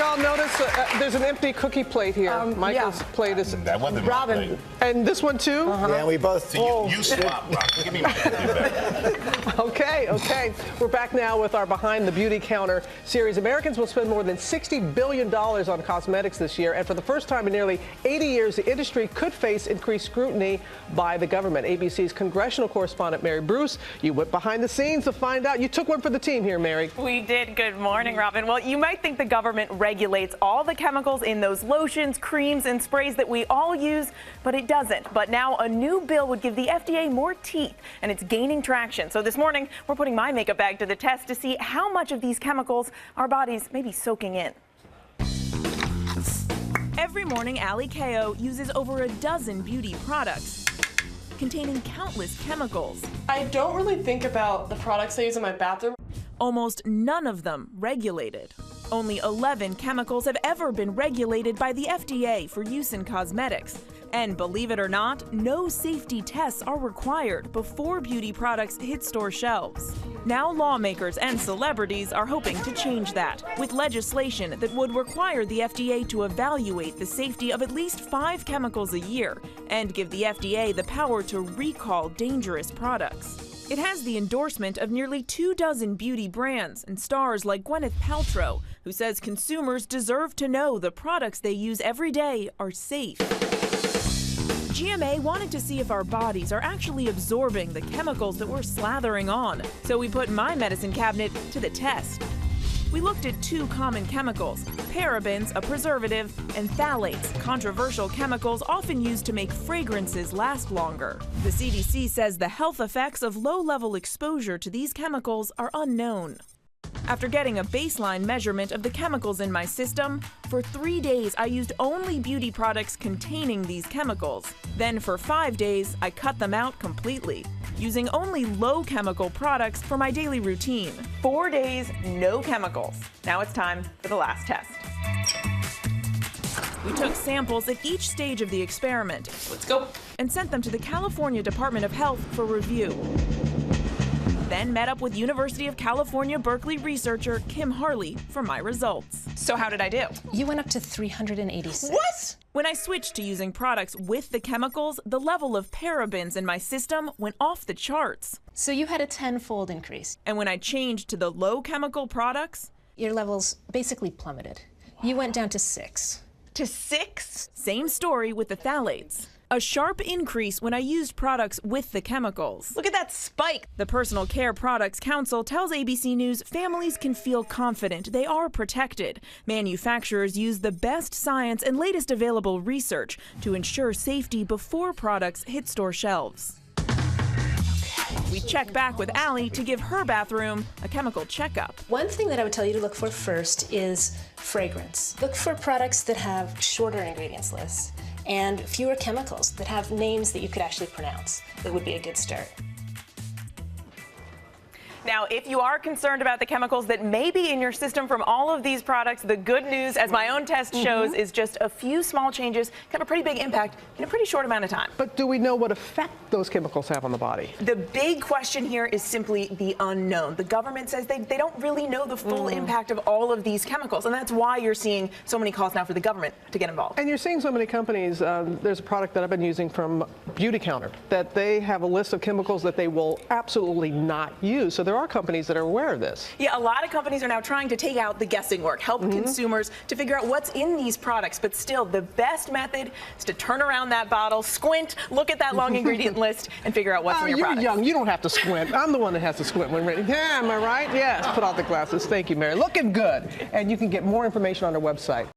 y'all notice there's an empty cookie plate here? Michael's plate is... That wasn't my plate. And this one too? Yeah, we both... So you swap, Rob. Give me my back. Okay. We're back now with our Behind the Beauty Counter series. Americans will spend more than $60 billion on cosmetics this year, and for the first time in nearly 80 years, the industry could face increased scrutiny by the government. ABC's congressional correspondent Mary Bruce, you went behind the scenes to find out. You took one for the team here, Mary. We did. Good morning, Robin. Well, you might think the government regulates all the chemicals in those lotions, creams, and sprays that we all use, but it doesn't. But now a new bill would give the FDA more teeth, and it's gaining traction. So this morning, we're putting my makeup bag to the test to see how much of these chemicals our bodies may be soaking in. Every morning, Allie Ko uses over a dozen beauty products containing countless chemicals. I don't really think about the products I use in my bathroom. Almost none of them regulated. Only 11 chemicals have ever been regulated by the FDA for use in cosmetics. And believe it or not, no safety tests are required before beauty products hit store shelves. Now lawmakers and celebrities are hoping to change that with legislation that would require the FDA to evaluate the safety of at least 5 chemicals a year and give the FDA the power to recall dangerous products. It has the endorsement of nearly 24 beauty brands and stars like Gwyneth Paltrow, who says consumers deserve to know the products they use every day are safe. GMA wanted to see if our bodies are actually absorbing the chemicals that we're slathering on, so we put my medicine cabinet to the test. We looked at 2 common chemicals, parabens, a preservative, and phthalates, controversial chemicals often used to make fragrances last longer. The CDC says the health effects of low-level exposure to these chemicals are unknown. After getting a baseline measurement of the chemicals in my system, for 3 days I used only beauty products containing these chemicals. Then for 5 days, I cut them out completely, using only low-chemical products for my daily routine. 4 days, no chemicals. Now it's time for the last test. We took samples at each stage of the experiment. Let's go. And sent them to the California Department of Health for review. Then met up with University of California, Berkeley researcher Kim Harley for my results. So how did I do? You went up to 386. What? When I switched to using products with the chemicals, the level of parabens in my system went off the charts. So you had a 10-fold increase. And when I changed to the low chemical products, your levels basically plummeted. You went down to 6. To 6? Same story with the phthalates. A sharp increase when I used products with the chemicals. Look at that spike! The Personal Care Products Council tells ABC News families can feel confident they are protected. Manufacturers use the best science and latest available research to ensure safety before products hit store shelves. We check back with Allie to give her bathroom a chemical checkup. One thing that I would tell you to look for first is fragrance. Look for products that have shorter ingredients lists and fewer chemicals that have names that you could actually pronounce. That would be a good start. Now, if you are concerned about the chemicals that may be in your system from all of these products, the good news, as my own test shows, is just a few small changes can have a pretty big impact in a pretty short amount of time. But do we know what effect those chemicals have on the body? The big question here is simply the unknown. The government says they don't really know the full impact of all of these chemicals, and that's why you're seeing so many calls now for the government to get involved. And you're seeing so many companies, there's a product that I've been using from Beauty Counter, that they have a list of chemicals that they will absolutely not use. So there are companies that are aware of this. Yeah, a lot of companies are now trying to take out the guessing work, help consumers to figure out what's in these products. But still, the best method is to turn around that bottle, squint, look at that long ingredient list, and figure out what's in your product. You're young. You don't have to squint. I'm the one that has to squint when ready. Yeah, am I right? Yes. Put on the glasses. Thank you, Mary. Looking good. And you can get more information on our website.